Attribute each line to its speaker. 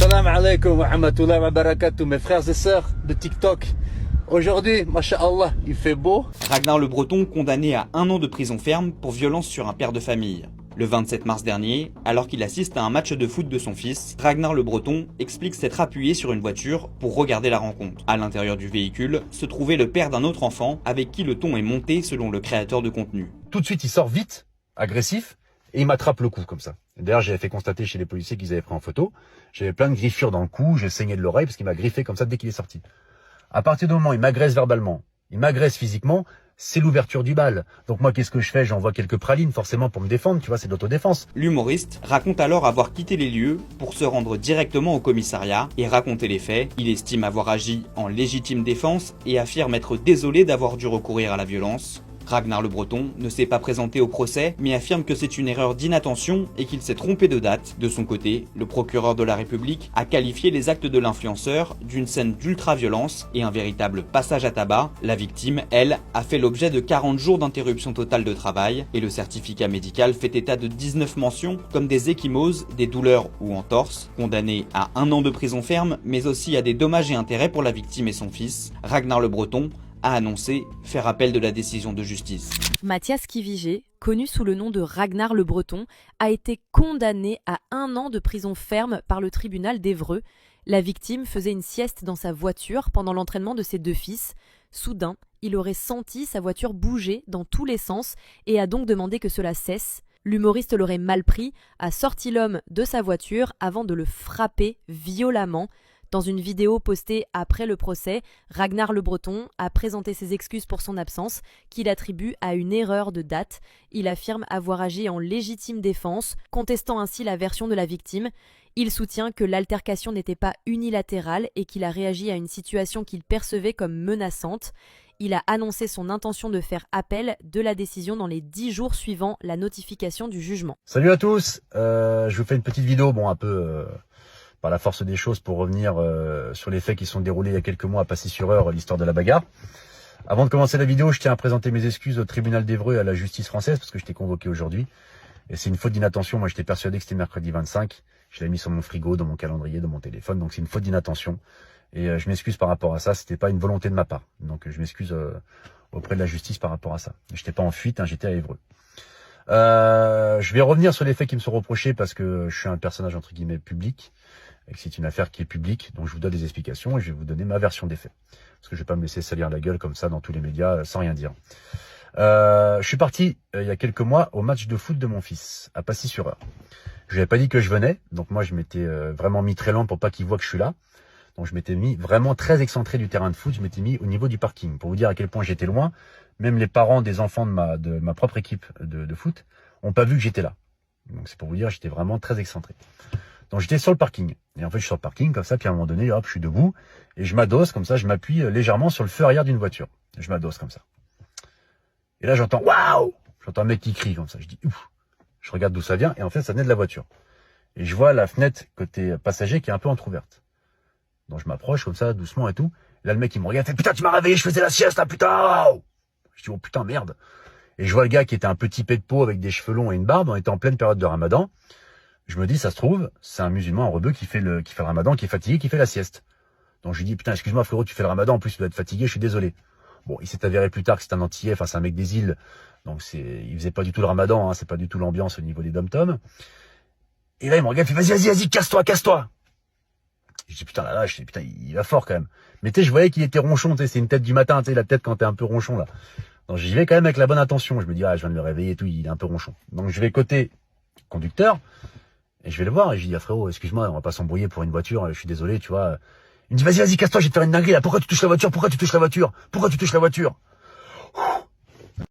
Speaker 1: Salam alaikum wa rahmatullahi wa barakatuh, mes frères et sœurs de TikTok. Aujourd'hui, masha'Allah, il fait beau.
Speaker 2: Ragnar Le Breton condamné à 1 an de prison ferme pour violence sur un père de famille. Le 27 mars dernier, alors qu'il assiste à un match de foot de son fils, Ragnar Le Breton explique s'être appuyé sur une voiture pour regarder la rencontre. À l'intérieur du véhicule se trouvait le père d'un autre enfant avec qui le ton est monté selon le créateur de contenu.
Speaker 3: Tout de suite, il sort vite, agressif, et il m'attrape le cou comme ça. D'ailleurs, j'avais fait constater chez les policiers qu'ils avaient pris en photo. J'avais plein de griffures dans le cou, j'ai saigné de l'oreille parce qu'il m'a griffé comme ça dès qu'il est sorti. À partir du moment où il m'agresse verbalement, il m'agresse physiquement, c'est l'ouverture du bal. Donc moi, qu'est-ce que je fais? J'envoie quelques pralines forcément pour me défendre, tu vois, c'est de l'autodéfense.
Speaker 2: L'humoriste raconte alors avoir quitté les lieux pour se rendre directement au commissariat et raconter les faits. Il estime avoir agi en légitime défense et affirme être désolé d'avoir dû recourir à la violence. Ragnar Le Breton ne s'est pas présenté au procès, mais affirme que c'est une erreur d'inattention et qu'il s'est trompé de date. De son côté, le procureur de la République a qualifié les actes de l'influenceur d'une scène d'ultra-violence et un véritable passage à tabac. La victime, elle, a fait l'objet de 40 jours d'interruption totale de travail et le certificat médical fait état de 19 mentions comme des ecchymoses, des douleurs ou entorses. Condamné à 1 an de prison ferme, mais aussi à des dommages et intérêts pour la victime et son fils, Ragnar Le Breton a annoncé faire appel de la décision de justice.
Speaker 4: Mathias Kivigé, connu sous le nom de Ragnar Le Breton, a été condamné à 1 an de prison ferme par le tribunal d'Évreux. La victime faisait une sieste dans sa voiture pendant l'entraînement de ses 2 fils. Soudain, il aurait senti sa voiture bouger dans tous les sens et a donc demandé que cela cesse. L'humoriste l'aurait mal pris, a sorti l'homme de sa voiture avant de le frapper violemment. Dans une vidéo postée après le procès, Ragnar Le Breton a présenté ses excuses pour son absence, qu'il attribue à une erreur de date. Il affirme avoir agi en légitime défense, contestant ainsi la version de la victime. Il soutient que l'altercation n'était pas unilatérale et qu'il a réagi à une situation qu'il percevait comme menaçante. Il a annoncé son intention de faire appel de la décision dans les 10 jours suivant la notification du jugement.
Speaker 3: Salut à tous, je vous fais une petite vidéo, un peu... par la force des choses pour revenir sur les faits qui sont déroulés il y a quelques mois à Passy-sur-Eure, l'histoire de la bagarre. Avant de commencer la vidéo, je tiens à présenter mes excuses au tribunal d'Évreux et à la justice française parce que j'étais convoqué aujourd'hui. Et c'est une faute d'inattention, moi j'étais persuadé que c'était mercredi 25. Je l'ai mis sur mon frigo, dans mon calendrier, dans mon téléphone, donc c'est une faute d'inattention. Et je m'excuse par rapport à ça, c'était pas une volonté de ma part. Donc je m'excuse auprès de la justice par rapport à ça. J'étais pas en fuite, j'étais à Évreux. Je vais revenir sur les faits qui me sont reprochés parce que je suis un personnage entre guillemets public. Et que c'est une affaire qui est publique, donc je vous donne des explications et je vais vous donner ma version des faits. Parce que je vais pas me laisser salir la gueule comme ça dans tous les médias sans rien dire. Je suis parti il y a quelques mois au match de foot de mon fils, à Passy-sur-Eure. Je lui avais pas dit que je venais, donc moi je m'étais vraiment mis très loin pour pas qu'il voit que je suis là. Donc je m'étais mis vraiment très excentré du terrain de foot, je m'étais mis au niveau du parking. Pour vous dire à quel point j'étais loin, même les parents des enfants de ma propre équipe de foot ont pas vu que j'étais là. Donc c'est pour vous dire, j'étais vraiment très excentré. Donc j'étais sur le parking, et en fait je suis sur le parking comme ça, puis à un moment donné, hop, je suis debout, et je m'adosse comme ça, je m'appuie légèrement sur le feu arrière d'une voiture. Je m'adosse comme ça. Et là j'entends, waouh! J'entends un mec qui crie comme ça, je dis, ouf! Je regarde d'où ça vient, et en fait ça venait de la voiture. Et je vois la fenêtre côté passager qui est un peu entrouverte. Donc je m'approche comme ça, doucement et tout. Et là le mec il me regarde, il fait, putain tu m'as réveillé, je faisais la sieste là, putain! Je dis, oh putain merde! Et je vois le gars qui était un petit pet de peau avec des cheveux longs et une barbe, on était en pleine période de ramadan. Je me dis, ça se trouve, c'est un musulman, un rebeu qui fait le ramadan, qui est fatigué, qui fait la sieste. Donc je lui dis, putain, excuse-moi frérot, tu fais le ramadan, en plus tu dois être fatigué, je suis désolé. Bon, il s'est avéré plus tard que c'est un Antillais, enfin c'est un mec des îles, donc il faisait pas du tout le ramadan, c'est pas du tout l'ambiance au niveau des dom-toms. Et là il me regarde, il fait, vas-y, casse-toi. Je dis, putain, là, putain, il va fort quand même. Mais tu sais, je voyais qu'il était ronchon, tu sais, c'est une tête du matin, tu sais, la tête quand t'es un peu ronchon là. Donc j'y vais quand même avec la bonne intention, je me dis, je viens de le réveiller et tout, il est un peu ronchon. Donc je vais côté conducteur, et je vais le voir, et je lui dis, frérot, excuse-moi, on va pas s'embrouiller pour une voiture, je suis désolé, tu vois. Il me dit, vas-y, casse-toi, je vais te faire une dinguerie, là. Pourquoi tu touches la voiture?